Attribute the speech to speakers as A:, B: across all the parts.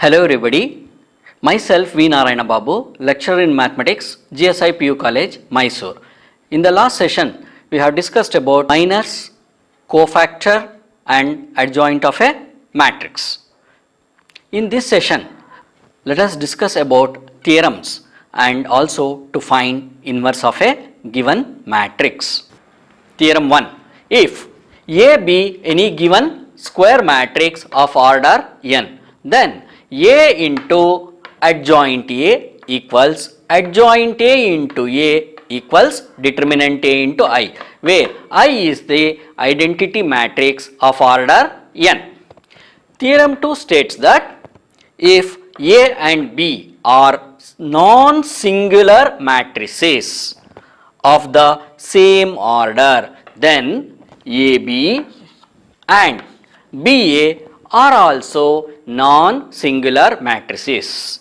A: Hello everybody, myself V. Narayana Babu, lecturer in mathematics, GSI PU College, Mysore. In the last session, we have discussed about minors, cofactor and adjoint of a matrix. In this session, let us discuss about theorems and also to find inverse of a given matrix. Theorem 1. If A be any given square matrix of order n, then A into adjoint A equals adjoint A into A equals determinant A into I, where I is the identity matrix of order n. Theorem 2 states that if A and B are non-singular matrices of the same order, then AB and BA are also non-singular matrices.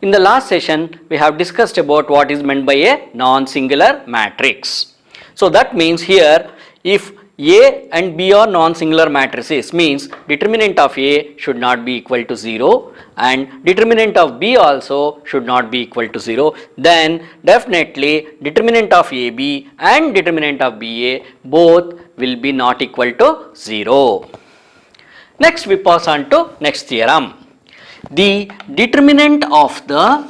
A: In the last session, we have discussed about what is meant by a non-singular matrix. So that means here, if A and B are non-singular matrices, means determinant of A should not be equal to 0 and determinant of B also should not be equal to 0, then definitely determinant of AB and determinant of BA both will be not equal to 0. Next we pass on to next theorem. The determinant of the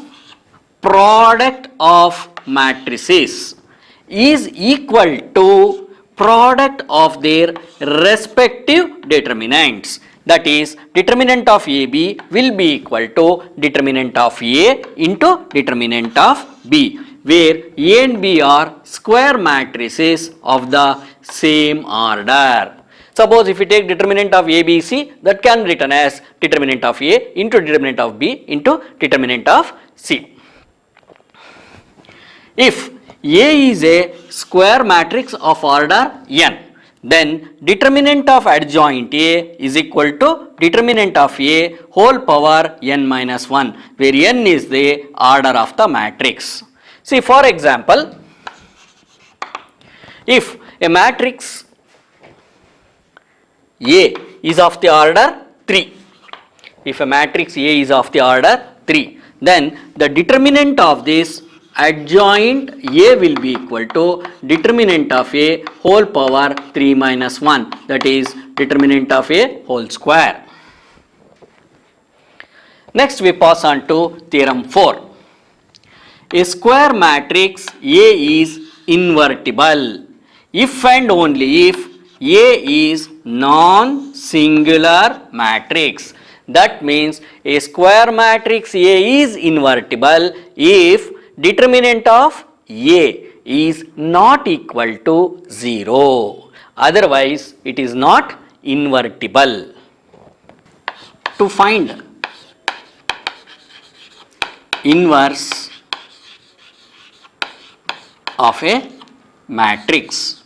A: product of matrices is equal to product of their respective determinants. That is, determinant of AB will be equal to determinant of A into determinant of B, where A and B are square matrices of the same order. Suppose if we take determinant of ABC, that can be written as determinant of A into determinant of B into determinant of C. If A is a square matrix of order n, then determinant of adjoint A is equal to determinant of A whole power n minus 1, where n is the order of the matrix. See, for example, if a matrix A is of the order 3, if a matrix A is of the order 3, then the determinant of this adjoint A will be equal to determinant of A whole power 3 minus 1, that is determinant of A whole square. Next we pass on to theorem 4. A square matrix A is invertible if and only if A is non-singular matrix. That means a square matrix A is invertible if determinant of A is not equal to 0. Otherwise, it is not invertible. To find inverse of a matrix,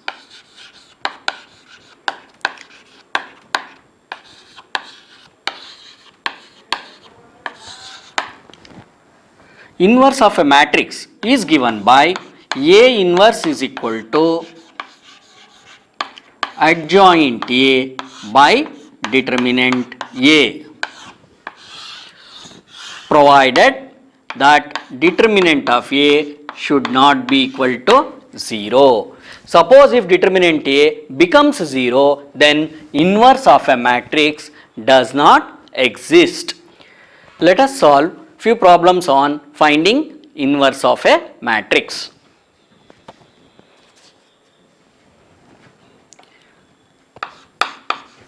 A: inverse of a matrix is given by A inverse is equal to adjoint A by determinant A, provided that determinant of A should not be equal to 0. Suppose if determinant A becomes 0, then inverse of a matrix does not exist. Let us solve few problems on finding inverse of a matrix.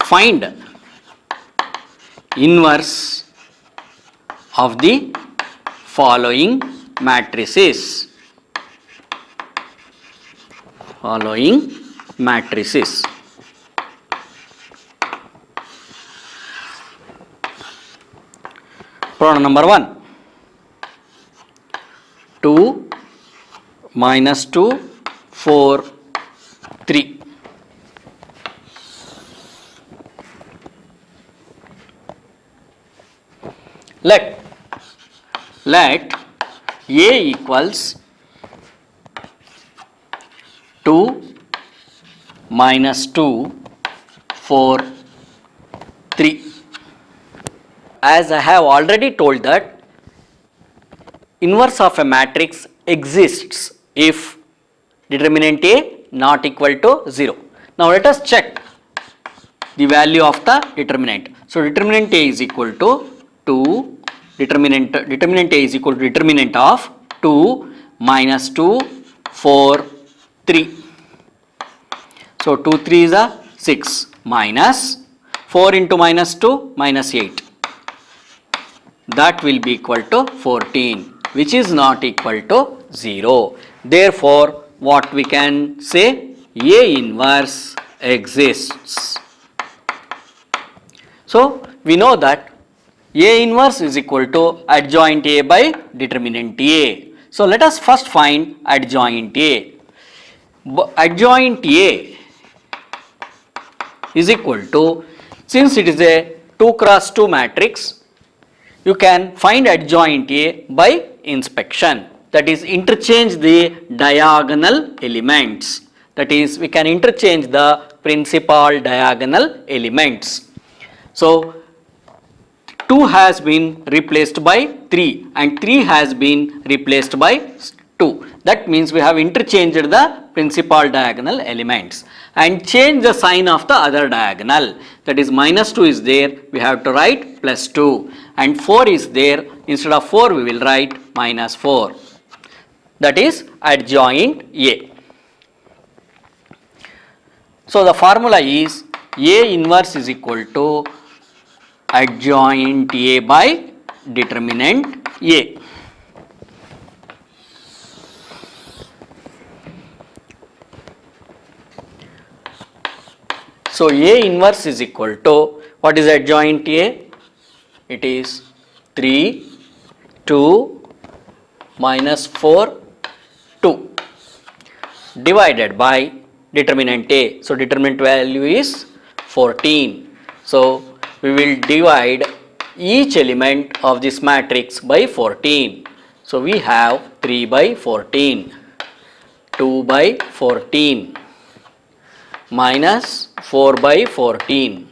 A: Find inverse of the following matrices. Problem number 1. 2 minus 2 4 3. Let A equals 2 minus 2 4 3. as I have already told that inverse of a matrix exists if determinant A not equal to 0. Now let us check the value of the determinant. So determinant A is equal to 2, determinant A is equal to determinant of 2 minus 2, 4, 3. So 2 3 is a 6 minus 4 into minus 2 minus 8. That will be equal to 14, which is not equal to 0. Therefore, what we can say, A inverse exists. So we know that A inverse is equal to adjoint A by determinant A. So let us first find adjoint A. Adjoint A is equal to, since it is a 2 cross 2 matrix, you can find adjoint A by inspection, that is interchange the diagonal elements, that is we can interchange the principal diagonal elements. So 2 has been replaced by 3 and 3 has been replaced by 2. That means we have interchanged the principal diagonal elements and change the sign of the other diagonal, that is minus 2 is there, we have to write plus 2, and 4 is there, instead of 4 we will write minus 4. That is adjoint A. So the formula is A inverse is equal to adjoint A by determinant A. So A inverse is equal to, what is adjoint A? It is 3, 2, minus 4, 2 divided by determinant A. So determinant value is 14. So we will divide each element of this matrix by 14. So we have 3 by 14, 2 by 14, minus 4 by 14,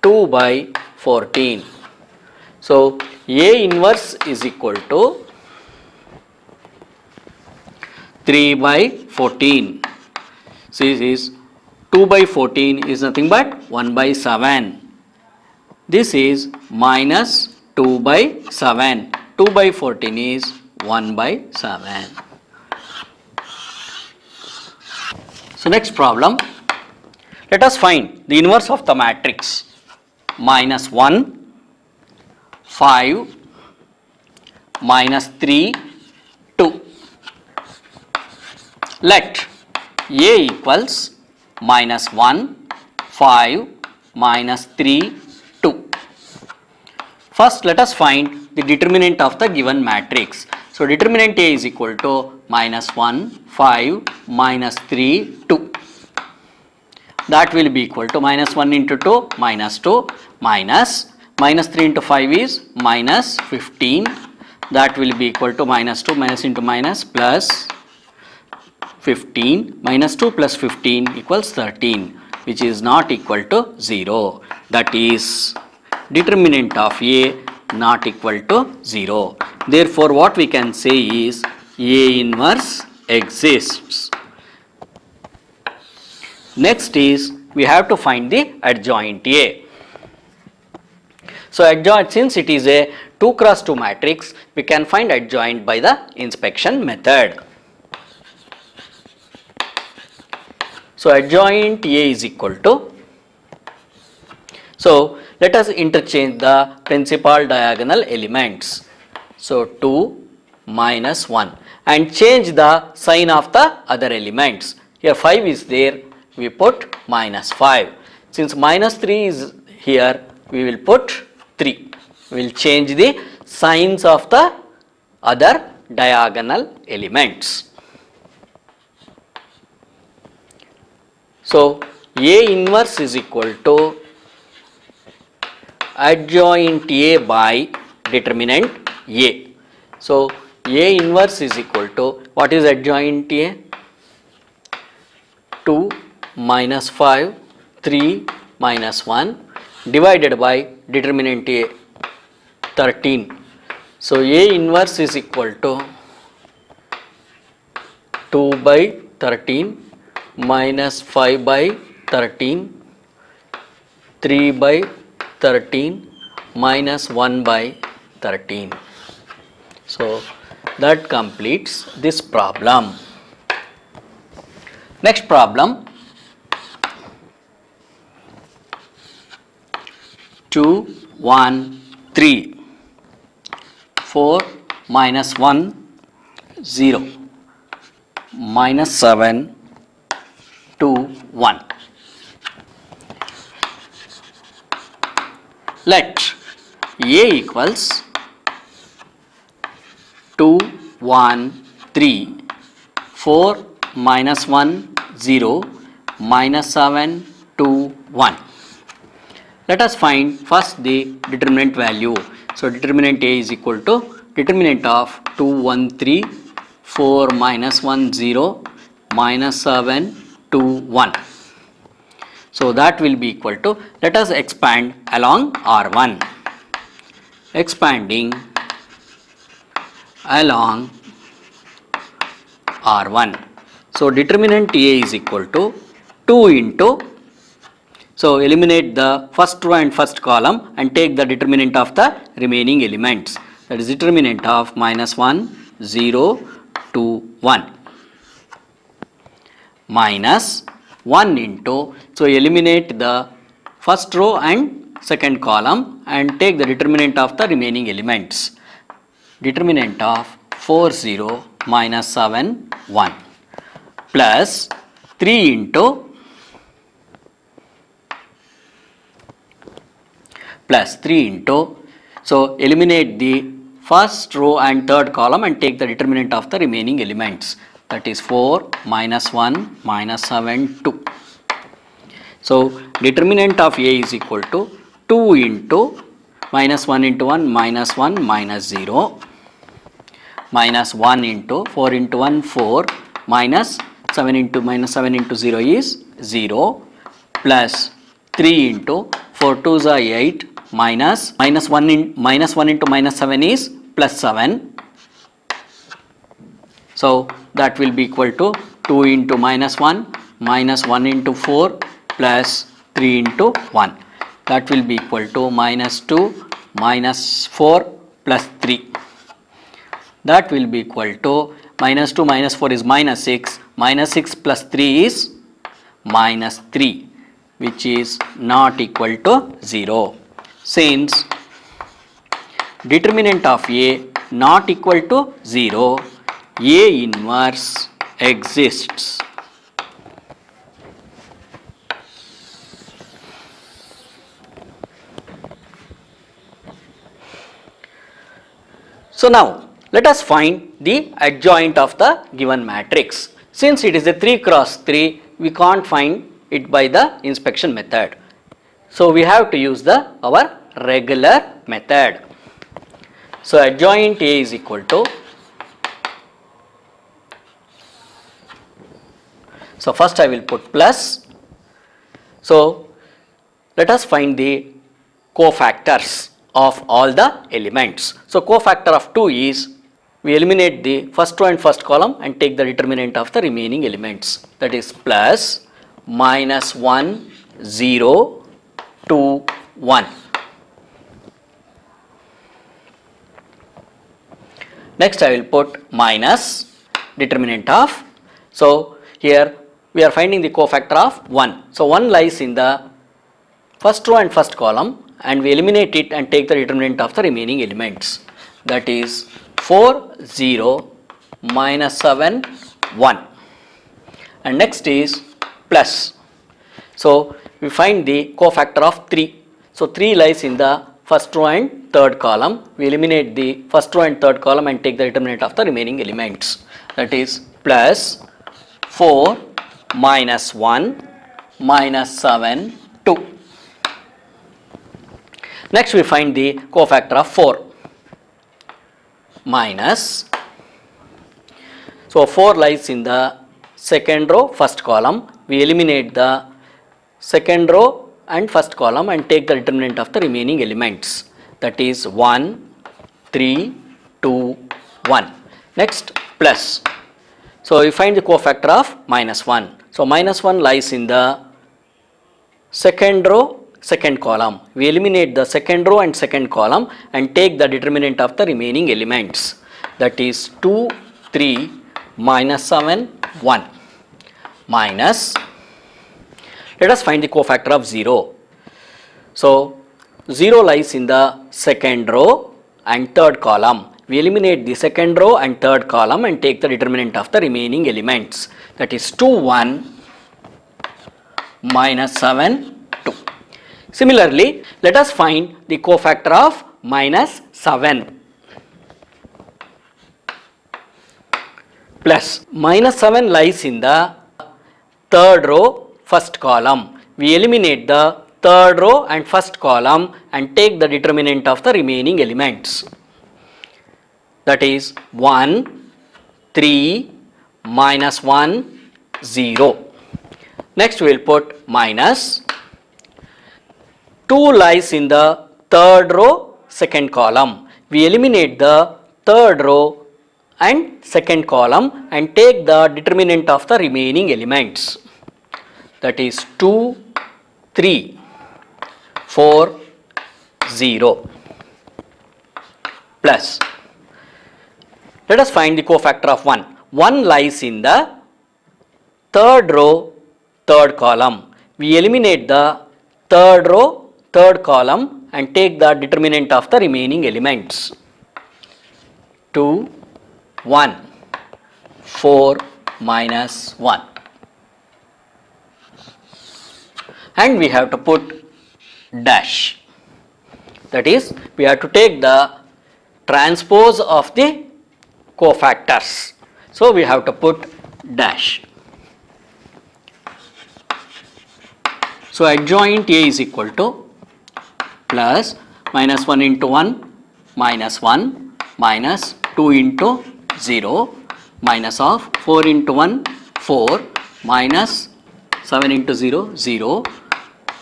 A: 2 by 14. So A inverse is equal to 3 by 14. So this is 2 by 14 is nothing but 1 by 7. This is minus 2 by 7. 2 by 14 is 1 by 7. So next problem, let us find the inverse of the matrix minus 1, 5, minus 3, 2. Let A equals minus 1, 5, minus 3, 2. First let us find the determinant of the given matrix. So determinant A is equal to minus 1, 5, minus 3, 2. That will be equal to minus 1 into 2, minus 2, minus 3 into 5 is minus 15. That will be equal to minus 2, minus into minus, plus 15, minus 2 plus 15 equals 13, which is not equal to 0. That is determinant of A not equal to 0. Therefore, what we can say is A inverse exists. Next is we have to find the adjoint A. So adjoint, since it is a 2 cross 2 matrix, we can find adjoint by the inspection method. So adjoint A is equal to, so let us interchange the principal diagonal elements. So 2 minus 1 and change the sign of the other elements. Here 5 is there, we put minus 5. Since minus 3 is here, we will put 3. We will change the signs of the other diagonal elements. So A inverse is equal to adjoint A by determinant A. So A inverse is equal to, what is adjoint A? 2 minus 5, 3 minus 1 divided by determinant A 13. So A inverse is equal to 2 by 13 minus 5 by 13, 3 by 13 minus 1 by 13. So that completes this problem. Next problem, 2, 1, 3, 4 minus 1, 0, minus 7, 2, 1. Let A equals 2, 1, 3, 4 minus 1, 0, minus 7, 2, 1. Let us find first the determinant value. So determinant A is equal to determinant of 2, 1, 3, 4 minus 1, 0, minus 7, 2, 1. So that will be equal to, let us expand along R1. Expanding along R1. So determinant A is equal to 2 into, so eliminate the first row and first column and take the determinant of the remaining elements. That is determinant of minus 1, 0, 2, 1. Minus 1 into, so eliminate the first row and second column and take the determinant of the remaining elements. Determinant of 4, 0 minus 7, 1 plus 3 into so eliminate the first row and third column and take the determinant of the remaining elements, that is 4 minus 1 minus 7 2. So determinant of A is equal to 2 into minus 1 into 1 minus 1 minus 0 minus 1 into 4 into 1 4 minus 7 into 0 is 0 plus 3 into 4 2s are 8 minus 1 into minus 7 is plus 7. So that will be equal to 2 into minus 1 minus 1 into 4 plus 3 into 1. That will be equal to minus 2 minus 4 plus 3. That will be equal to minus 2 minus 4 is minus 6, minus 6 plus 3 is minus 3, which is not equal to 0. Since determinant of A not equal to 0, A inverse exists. So now let us find the adjoint of the given matrix. Since it is a 3 cross 3, we can't find it by the inspection method. So we have to use our regular method. So adjoint A is equal to, so first I will put plus. So let us find the cofactors of all the elements. So cofactor of 2 is, we eliminate the first row and first column and take the determinant of the remaining elements, that is plus minus 1 0 2 1. Next I will put minus determinant of, so here we are finding the cofactor of 1. So 1 lies in the first row and first column and we eliminate it and take the determinant of the remaining elements, that is 4 0 minus 7 1. And next is plus. So we find the cofactor of 3. So 3 lies in the first row and third column. We eliminate the first row and third column and take the determinant of the remaining elements, that is plus 4 minus 1 minus 7 2. Next we find the cofactor of 4 minus, so 4 lies in the second row first column. We eliminate the second row and first column and take the determinant of the remaining elements, that is 1, 3, 2, 1. Next plus. So we find the cofactor of minus 1. So minus 1 lies in the second row, second column. We eliminate the second row and second column and take the determinant of the remaining elements. That is 2, 3, minus 7, 1. Minus, let us find the cofactor of 0. So 0 lies in the second row and third column. We eliminate the second row and third column and take the determinant of the remaining elements. That is 2, 1, minus 7, 2. Similarly, let us find the cofactor of minus 7. Plus, minus 7 lies in the third row, first column. We eliminate the third row and first column and take the determinant of the remaining elements. That is 1, 3, minus 1, 0. Next we will put minus. 2 lies in the third row, second column. We eliminate the third row and second column and take the determinant of the remaining elements. That is 2, 3, 4, 0. Plus. Let us find the cofactor of 1. 1 lies in the third row, third column. We eliminate the third row, third column and take the determinant of the remaining elements. 2, 1, 4, minus 1. And we have to put dash. That is, we have to take the transpose of the cofactors. So we have to put dash. So adjoint A is equal to plus minus 1 into 1 minus 1 minus 2 into 0 minus of 4 into 1 4 minus 7 into 0 0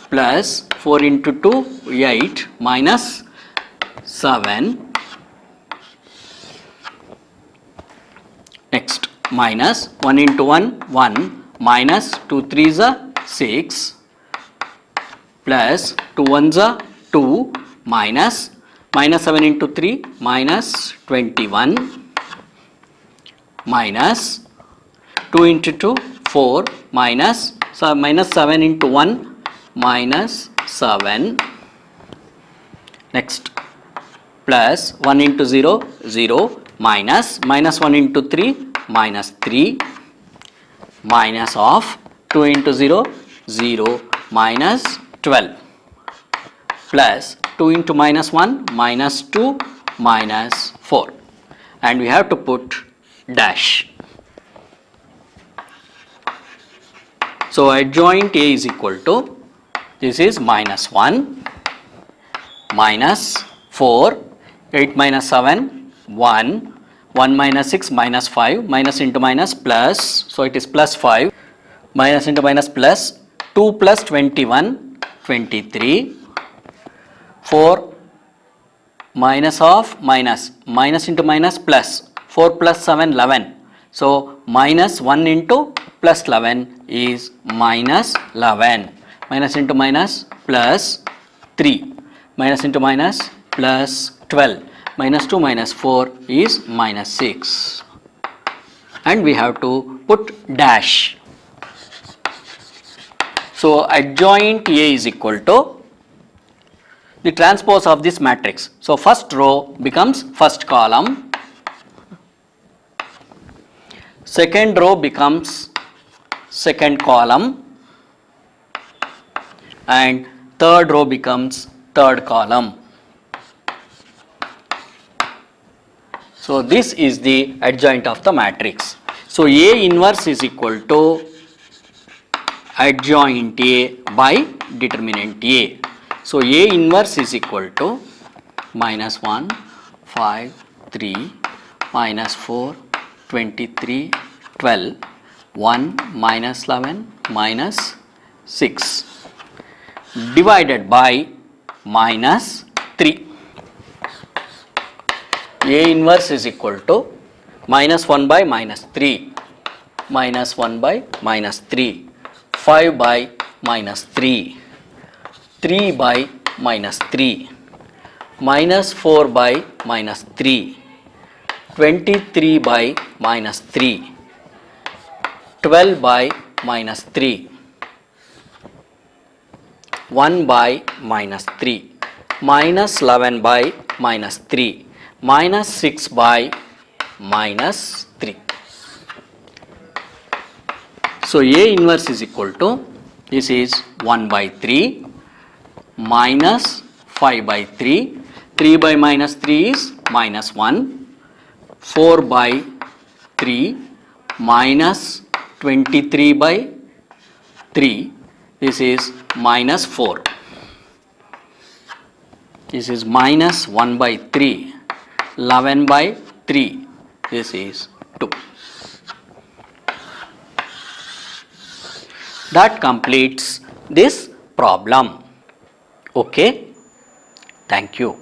A: plus 4 into 2 8 minus 7. Next minus 1 into 1 1 minus 2 3s are 6 plus 2 1s are 2 minus 7 into 3 minus 21 minus 2 into 2 4 minus 7 into 1 minus 7. Next plus 1 into 0 0 minus 1 into 3 minus 3 minus of 2 into 0 0 minus 12 plus 2 into minus 1 minus 2 minus 4 and we have to put dash. So adjoint A is equal to, this is minus 1 minus 4 8 minus 7 1 1 minus 6 minus 5 minus into minus plus, so it is plus 5 minus into minus plus 2 plus 21 23 4 minus of minus into minus plus 4 plus 7 11. So minus 1 into plus 11 is minus 11 minus into minus plus 3 minus into minus plus 12 minus 2 minus 4 is minus 6 and we have to put dash. So adjoint A is equal to the transpose of this matrix. So first row becomes first column, second row becomes second column and third row becomes third column. So this is the adjoint of the matrix. So A inverse is equal to adjoint A by determinant A. So A inverse is equal to minus 1 5 3 minus 4 23 12 1 minus 11 minus 6 divided by minus 3. A inverse is equal to minus 1 by minus 3, minus 1 by minus 3, 5 by minus 3, 3 by minus 3, minus 4 by minus 3, 23 by minus 3, 12 by minus 3, 1 by minus 3, minus 11 by minus 3, minus 6 by minus 3. So A inverse is equal to, this is 1 by 3 minus 5 by 3, 3 by minus 3 is minus 1, 4 by 3 minus 23 by 3, this is minus 4. This is minus 1 by 3, 11 by 3, this is 2. That completes this problem. Okay, thank you.